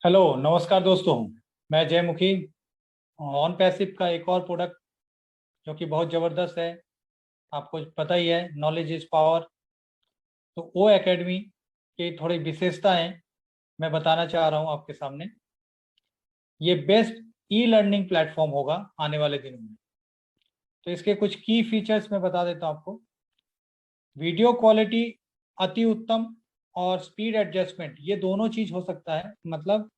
Hello नमस्कार दोस्तों। मैं जय मुखी। ऑन पैसिव का एक और प्रोडक्ट जो कि बहुत ज़बरदस्त है, आपको पता ही है, नॉलेज इज पावर। तो वो एकेडमी की थोड़ी विशेषताएं मैं बताना चाह रहा हूं आपके सामने। ये बेस्ट ई लर्निंग प्लेटफॉर्म होगा आने वाले दिनों में। तो इसके कुछ की फीचर्स मैं बता देता हूं आपको। वीडियो क्वालिटी अति उत्तम और स्पीड एडजस्टमेंट, ये दोनों चीज़ हो सकता है। मतलब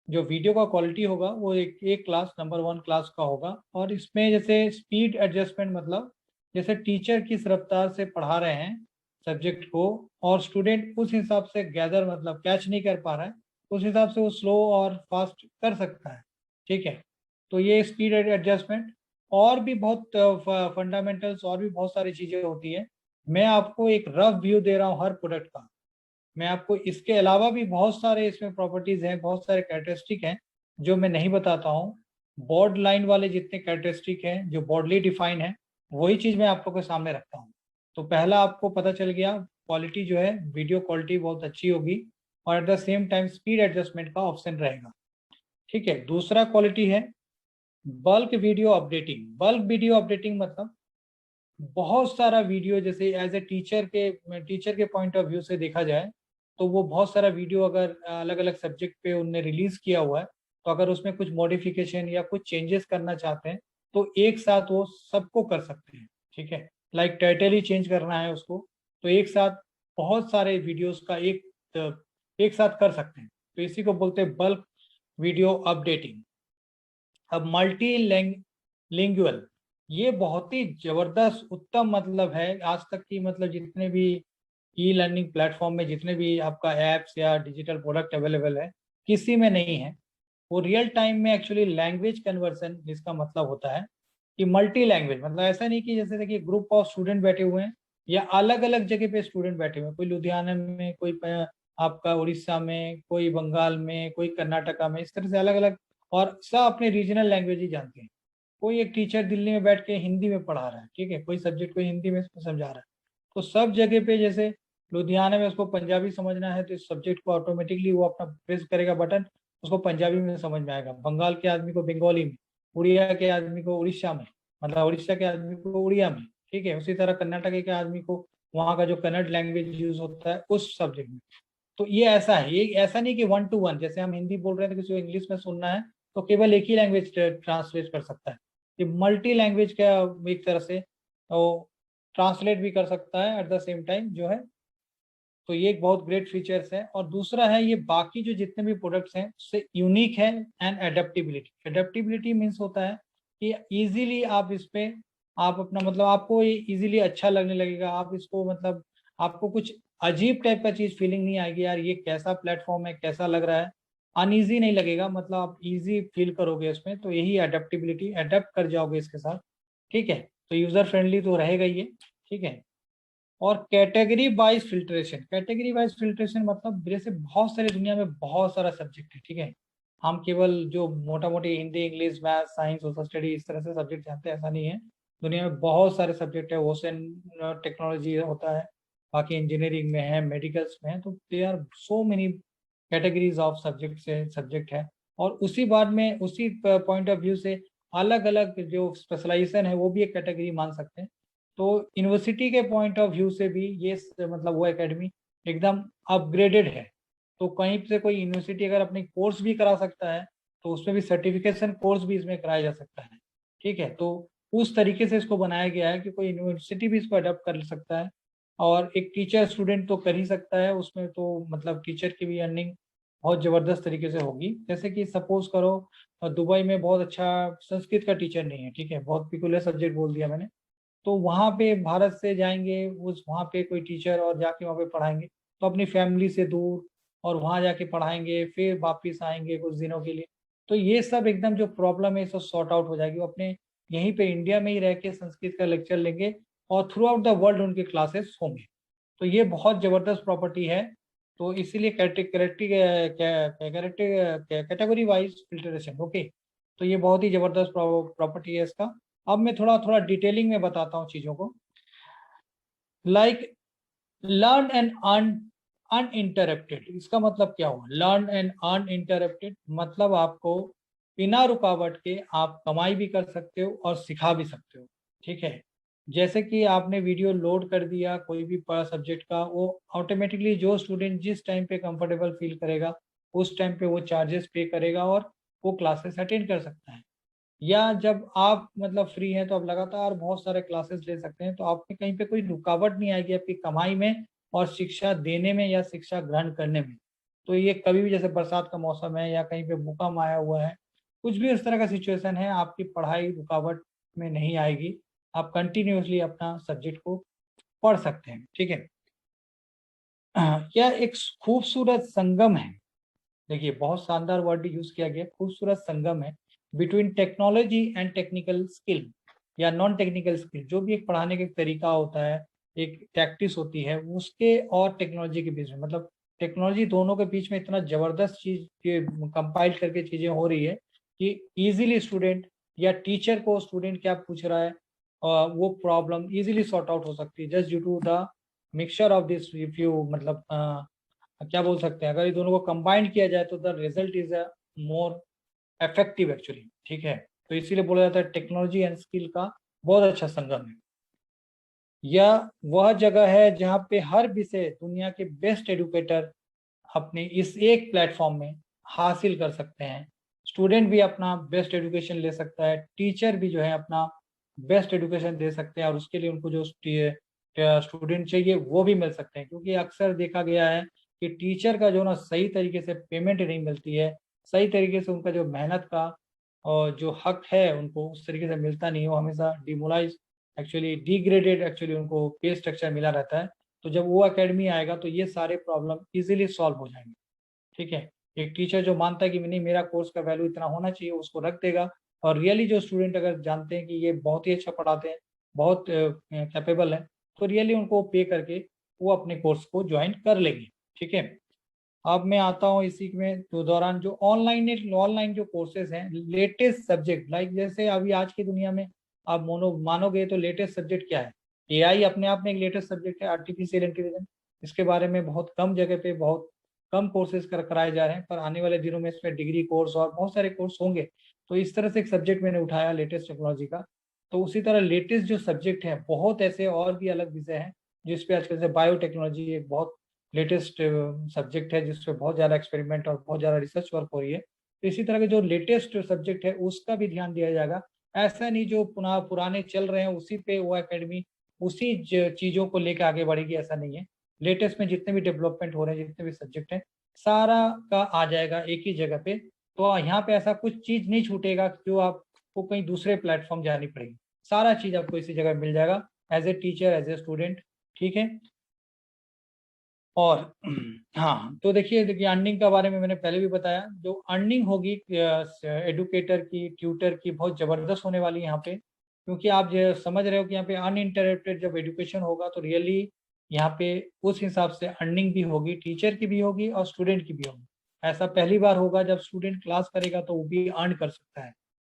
जो वीडियो का क्वालिटी होगा वो एक क्लास नंबर 1 क्लास का होगा, और इसमें जैसे स्पीड एडजस्टमेंट मतलब जैसे टीचर किस रफ्तार से पढ़ा रहे हैं सब्जेक्ट को और स्टूडेंट उस हिसाब से गैदर मतलब कैच नहीं कर पा रहा है, उस हिसाब से वो स्लो और फास्ट कर सकता है। ठीक है, तो ये स्पीड एडजस्टमेंट और भी बहुत फंडामेंटल्स और भी बहुत सारी चीज़ें होती है। मैं आपको एक रफ व्यू दे रहा हूँ हर प्रोडक्ट का। मैं आपको इसके अलावा भी बहुत सारे इसमें प्रॉपर्टीज हैं, बहुत सारे कैरेक्टरिस्टिक हैं जो मैं नहीं बताता हूँ। बॉर्ड लाइन वाले जितने कैरेक्टरिस्टिक हैं जो बॉर्डली डिफाइन है, वही चीज़ मैं आप लोग के सामने रखता हूँ। तो पहला आपको पता चल गया, क्वालिटी जो है वीडियो क्वालिटी बहुत अच्छी होगी और at the same time speed adjustment का ऑप्शन रहेगा। ठीक है, दूसरा क्वालिटी है bulk video updating. Bulk video updating मतलब बहुत सारा वीडियो, जैसे एज ए टीचर के पॉइंट ऑफ व्यू से देखा जाए तो वो बहुत सारा वीडियो अगर अलग अलग सब्जेक्ट पे उनने रिलीज किया हुआ है, तो अगर उसमें कुछ मॉडिफिकेशन या कुछ चेंजेस करना चाहते हैं तो एक साथ वो सबको कर सकते हैं। ठीक है, लाइक टाइटल ही चेंज करना है उसको, तो एक साथ बहुत सारे वीडियोस का एक साथ कर सकते हैं। तो इसी को बोलते हैं बल्क वीडियो अपडेटिंग। अब मल्टी लिंगुअल, ये बहुत ही जबरदस्त उत्तम मतलब है। आज तक की मतलब जितने भी ई लर्निंग प्लेटफॉर्म में जितने भी आपका एप्स या डिजिटल प्रोडक्ट अवेलेबल है, किसी में नहीं है। वो रियल टाइम में एक्चुअली लैंग्वेज कन्वर्सन, जिसका मतलब होता है कि मल्टी लैंग्वेज, मतलब ऐसा नहीं कि जैसे देखिए ग्रुप ऑफ स्टूडेंट बैठे हुए हैं या अलग अलग जगह पे स्टूडेंट बैठे हुए हैं, कोई लुधियाना में, कोई आपका उड़ीसा में, कोई बंगाल में, कोई कर्नाटका में, इस तरह से अलग अलग, और सब अपने रीजनल लैंग्वेज ही जानते हैं। कोई एक टीचर दिल्ली में बैठ के हिंदी में पढ़ा रहा है, ठीक है, कोई सब्जेक्ट को हिंदी में समझा रहा है, तो सब जगह पे जैसे लुधियाना में उसको पंजाबी समझना है तो इस सब्जेक्ट को ऑटोमेटिकली वो अपना प्रेस करेगा बटन, उसको पंजाबी में समझ में आएगा। बंगाल के आदमी को बंगाली में, उड़िया के आदमी को उड़ीसा में, मतलब उड़ीसा के आदमी को उड़िया में। ठीक है, उसी तरह कर्नाटक के आदमी को वहाँ का जो कन्नड़ लैंग्वेज यूज होता है उस सब्जेक्ट में। तो ये ऐसा है, ये ऐसा नहीं कि 1 to 1 जैसे हम हिंदी बोल रहे हैं तो किसी को इंग्लिश में सुनना है तो केवल एक ही लैंग्वेज ट्रांसलेट कर सकता है। ये मल्टी लैंग्वेज का एक तरह से वो ट्रांसलेट भी कर सकता है एट द सेम टाइम जो है। तो ये एक बहुत ग्रेट फीचर्स है। और दूसरा है, ये बाकी जो जितने भी प्रोडक्ट्स हैं उससे यूनिक है। एंड एडेप्टिबिलिटी, एडेप्टिबिलिटी मीन्स होता है कि इजीली आप इस पे आप अपना मतलब आपको ये इजीली अच्छा लगने लगेगा। आप इसको मतलब आपको कुछ अजीब टाइप का चीज फीलिंग नहीं आएगी, यार ये कैसा प्लेटफॉर्म है, कैसा लग रहा है, अनईजी नहीं लगेगा, मतलब आप इजी फील करोगे इसमें। तो यही एडेप्टिबिलिटी, अडेप्ट कर जाओगे इसके साथ। ठीक है, तो यूजर फ्रेंडली तो रहेगा ही ये। ठीक है, और category wise filtration, category wise filtration मतलब जैसे बहुत सारी दुनिया में बहुत सारा सब्जेक्ट है। ठीक है, हम केवल जो मोटा मोटी Hindi, English, math, science, social study इस तरह से सब्जेक्ट जानते हैं, ऐसा नहीं है। दुनिया में बहुत सारे सब्जेक्ट है, ओशन टेक्नोलॉजी होता है, बाकी इंजीनियरिंग में है, मेडिकल्स में है, तो they are so many categories of subject है। और उसी बाद में उसी पॉइंट ऑफ व्यू से अलग अलग जो स्पेशलाइजेशन है वो भी एक कैटेगरी मान सकते हैं। तो यूनिवर्सिटी के पॉइंट ऑफ व्यू से भी ये मतलब वो एकेडमी एकदम अपग्रेडेड है। तो कहीं से कोई यूनिवर्सिटी अगर अपनी कोर्स भी करा सकता है तो उसमें भी सर्टिफिकेशन कोर्स भी इसमें कराया जा सकता है। ठीक है, तो उस तरीके से इसको बनाया गया है कि कोई यूनिवर्सिटी भी इसको अडॉप्ट कर सकता है, और एक टीचर स्टूडेंट तो कर ही सकता है उसमें। तो मतलब टीचर की भी अर्निंग बहुत ज़बरदस्त तरीके से होगी। जैसे कि सपोज करो दुबई में बहुत अच्छा संस्कृत का टीचर नहीं है, ठीक है, बहुत पिकुलर सब्जेक्ट बोल दिया मैंने, तो वहाँ पे भारत से जाएंगे उस वहाँ पे कोई टीचर और जाके वहाँ पे पढ़ाएंगे तो अपनी फैमिली से दूर, और वहाँ जाके पढ़ाएंगे फिर वापिस आएंगे कुछ दिनों के लिए। तो ये सब एकदम जो प्रॉब्लम है सब सॉर्ट आउट हो जाएगी। वो अपने यहीं पे इंडिया में ही रह के संस्कृत का लेक्चर लेंगे और थ्रू आउट द वर्ल्ड उनके क्लासेस होंगे। तो ये बहुत ज़बरदस्त प्रॉपर्टी है। तो इसीलिए कैटेगरी वाइज फिल्ट्रेशन, ओके, तो ये बहुत ही ज़बरदस्त प्रॉपर्टी है इसका। अब मैं थोड़ा थोड़ा डिटेलिंग में बताता हूँ चीज़ों को। Like learn and earn uninterrupted. इसका मतलब क्या हुआ? लर्न एंड अनइंटरप्टेड मतलब आपको बिना रुकावट के आप कमाई भी कर सकते हो और सिखा भी सकते हो। ठीक है, जैसे कि आपने वीडियो लोड कर दिया कोई भी सब्जेक्ट का, वो ऑटोमेटिकली जो स्टूडेंट जिस टाइम पे कंफर्टेबल फील करेगा उस टाइम पे वो चार्जेस पे करेगा और वो क्लासेस अटेंड कर सकता है। या जब आप मतलब फ्री हैं तो आप लगातार बहुत सारे क्लासेस ले सकते हैं, तो आप में कहीं पे कोई रुकावट नहीं आएगी आपकी कमाई में और शिक्षा देने में या शिक्षा ग्रहण करने में। तो ये कभी भी, जैसे बरसात का मौसम है या कहीं पे भूकंप आया हुआ है, कुछ भी इस तरह का सिचुएशन है, आपकी पढ़ाई रुकावट में नहीं आएगी। आप कंटिन्यूअसली अपना सब्जेक्ट को पढ़ सकते हैं। ठीक है, यह एक खूबसूरत संगम है। देखिए, बहुत शानदार वर्ड यूज किया गया, खूबसूरत संगम है between technology and technical skill या नॉन टेक्निकल स्किल। जो भी एक पढ़ाने का एक तरीका होता है, एक प्रैक्टिस होती है, उसके और टेक्नोलॉजी के बीच में, मतलब टेक्नोलॉजी दोनों के बीच में इतना जबरदस्त चीज कंपाइल करके चीजें हो रही है कि इजीली स्टूडेंट या टीचर को स्टूडेंट क्या पूछ रहा है वो प्रॉब्लम इजीली सॉर्ट आउट हो सकती है just due to the mixture of this. If you मतलब क्या बोल सकते हैं, अगर ये दोनों को कंबाइन किया जाए तो the result is a more effective actually. ठीक है, तो इसीलिए बोला जाता है टेक्नोलॉजी एंड स्किल का बहुत अच्छा संगम है। यह वह जगह है जहाँ पे हर विषय दुनिया के बेस्ट एडुकेटर अपने इस एक प्लेटफॉर्म में हासिल कर सकते हैं। स्टूडेंट भी अपना बेस्ट एजुकेशन ले सकता है, टीचर भी जो है अपना बेस्ट एजुकेशन दे सकते हैं और उसके लिए उनको जो स्टूडेंट चाहिए वो भी मिल सकते हैं। क्योंकि अक्सर देखा गया है कि टीचर का जो ना सही तरीके से पेमेंट नहीं मिलती है, सही तरीके से उनका जो मेहनत का और जो हक है उनको उस तरीके से मिलता नहीं है, वो हमेशा डिमोलाइज एक्चुअली डिग्रेडेड एक्चुअली उनको पे स्ट्रक्चर मिला रहता है। तो जब वो एकेडमी आएगा तो ये सारे प्रॉब्लम इजीली सॉल्व हो जाएंगे। ठीक है, एक टीचर जो मानता है कि नहीं मेरा कोर्स का वैल्यू इतना होना चाहिए उसको रख देगा, और रियली जो स्टूडेंट अगर जानते हैं कि ये बहुत ही अच्छा पढ़ाते हैं, बहुत कैपेबल है, तो रियली उनको पे करके वो अपने कोर्स को ज्वाइन कर लेंगे। ठीक है, अब मैं आता हूँ इसी में तो दौरान जो ऑनलाइन जो कोर्सेज हैं, लेटेस्ट सब्जेक्ट लाइक जैसे अभी आज की दुनिया में आप मानोगे तो लेटेस्ट सब्जेक्ट क्या है? एआई अपने आप में एक लेटेस्ट सब्जेक्ट है, आर्टिफिशियल इंटेलिजेंस। इसके बारे में बहुत कम जगह पे बहुत कम कोर्सेज कराए जा रहे हैं, पर आने वाले दिनों में इसमें डिग्री कोर्स और बहुत सारे कोर्स होंगे। तो इस तरह से एक सब्जेक्ट मैंने उठाया लेटेस्ट टेक्नोलॉजी का। तो उसी तरह लेटेस्ट जो सब्जेक्ट है, बहुत ऐसे और भी अलग विषय हैं जिसपे आजकल से बायोटेक्नोलॉजी एक बहुत लेटेस्ट सब्जेक्ट है जिसपे बहुत ज़्यादा एक्सपेरिमेंट और बहुत ज़्यादा रिसर्च वर्क हो रही है। तो इसी तरह के जो लेटेस्ट सब्जेक्ट है उसका भी ध्यान दिया जाएगा। ऐसा नहीं जो पुराने चल रहे हैं उसी पे वो एकेडमी उसी चीज़ों को लेकर आगे बढ़ेगी, ऐसा नहीं है। लेटेस्ट में जितने भी डेवलपमेंट हो रहे हैं, जितने भी सब्जेक्ट हैं, सारा का आ जाएगा एक ही जगह पे। तो यहाँ पे ऐसा कुछ चीज़ नहीं छूटेगा जो आपको कहीं दूसरे प्लेटफॉर्म जानी पड़ेगी। सारा चीज़ आपको इसी जगह मिल जाएगा as a teacher, as a student. ठीक है, और हाँ, तो देखिए अर्निंग के बारे में मैंने पहले भी बताया, जो अर्निंग होगी एडुकेटर की, ट्यूटर की, बहुत ज़बरदस्त होने वाली है यहाँ पे। क्योंकि आप जो समझ रहे हो कि यहाँ पे अनइंटरप्टेड जब एजुकेशन होगा तो रियली यहाँ पे उस हिसाब से अर्निंग भी होगी, टीचर की भी होगी और स्टूडेंट की भी होगी। ऐसा पहली बार होगा जब स्टूडेंट क्लास करेगा तो वो भी अर्न कर सकता है,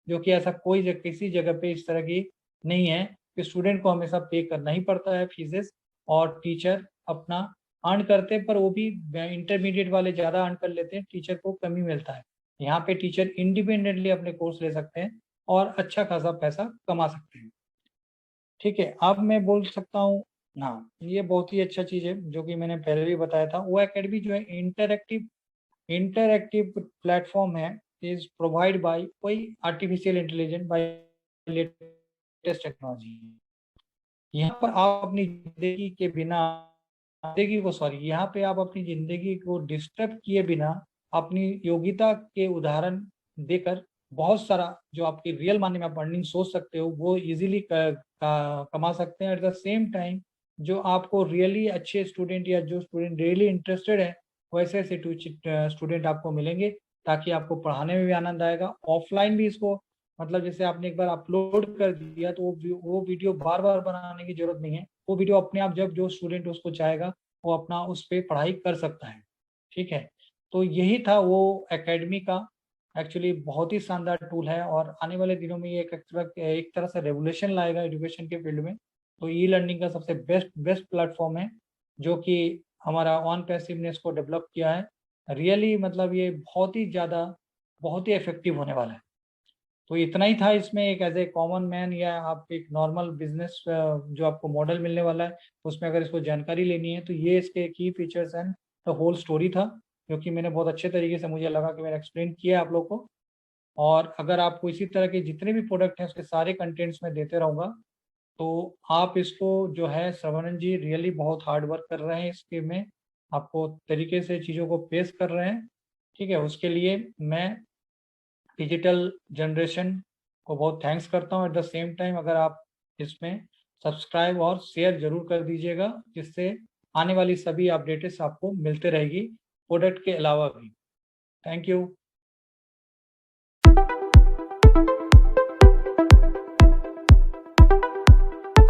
जो कि ऐसा किसी जगह पे इस तरह की नहीं है कि स्टूडेंट को हमेशा पे करना ही पड़ता है फीसेस और टीचर अपना अर्न करते हैं, पर वो भी इंटरमीडिएट वाले ज़्यादा अर्न कर लेते हैं, टीचर को कम ही मिलता है। यहाँ पे टीचर इंडिपेंडेंटली अपने कोर्स ले सकते हैं और अच्छा खासा पैसा कमा सकते हैं। ठीक है, अब मैं बोल सकता हूँ, हाँ ये बहुत ही अच्छा चीज़ है जो कि मैंने पहले भी बताया था। वो एकेडमी जो है इंटरएक्टिव प्लेटफॉर्म है, इज प्रोवाइड बाय कोई artificial intelligence by latest technology. यहाँ पर आप अपनी जिंदगी के बिना जिंदगी को सॉरी यहाँ पे आप अपनी जिंदगी को डिस्टर्ब किए बिना अपनी योग्यता के उदाहरण देकर बहुत सारा जो आपकी रियल माने में आप अर्निंग सोच सकते हो वो इजीली कमा सकते हैं। एट द सेम टाइम जो आपको रियली अच्छे स्टूडेंट या जो स्टूडेंट रियली इंटरेस्टेड है वैसे ऐसे स्टूडेंट आपको मिलेंगे, ताकि आपको पढ़ाने में भी आनंद आएगा। ऑफलाइन भी इसको मतलब जैसे आपने एक बार अपलोड कर दिया तो वो वीडियो बार बार बनाने की जरूरत नहीं है। वो वीडियो अपने आप जब जो स्टूडेंट उसको चाहेगा वो अपना उस पर पढ़ाई कर सकता है। ठीक है, तो यही था वो एकेडमी का। एक्चुअली बहुत ही शानदार टूल है और आने वाले दिनों में ये एक तरह से रेवोल्यूशन लाएगा एजुकेशन के फील्ड में। तो ई लर्निंग का सबसे बेस्ट प्लेटफॉर्म है जो कि हमारा ऑन पैसिव ने इसको डेवलप किया है। रियली मतलब ये बहुत ही ज़्यादा बहुत ही इफेक्टिव होने वाला है। तो इतना ही था इसमें, एक एज ए कॉमन मैन या आप एक नॉर्मल बिजनेस जो आपको मॉडल मिलने वाला है उसमें अगर इसको जानकारी लेनी है तो ये इसके key features and the whole story था, क्योंकि मैंने बहुत अच्छे तरीके से मुझे लगा कि मैंने एक्सप्लेन किया आप लोग को। और अगर आपको इसी तरह के जितने भी प्रोडक्ट हैं उसके सारे कंटेंट्स में देते रहूँगा, तो आप इसको जो है श्रवणन जी रियली बहुत हार्ड वर्क कर रहे हैं इसके में, आपको तरीके से चीज़ों को पेश कर रहे हैं। ठीक है, उसके लिए मैं डिजिटल जनरेशन को बहुत थैंक्स करता हूँ। एट द सेम टाइम अगर आप इसमें सब्सक्राइब और शेयर जरूर कर दीजिएगा, जिससे आने वाली सभी अपडेट्स आपको मिलते रहेगी प्रोडक्ट के अलावा भी। Thank you.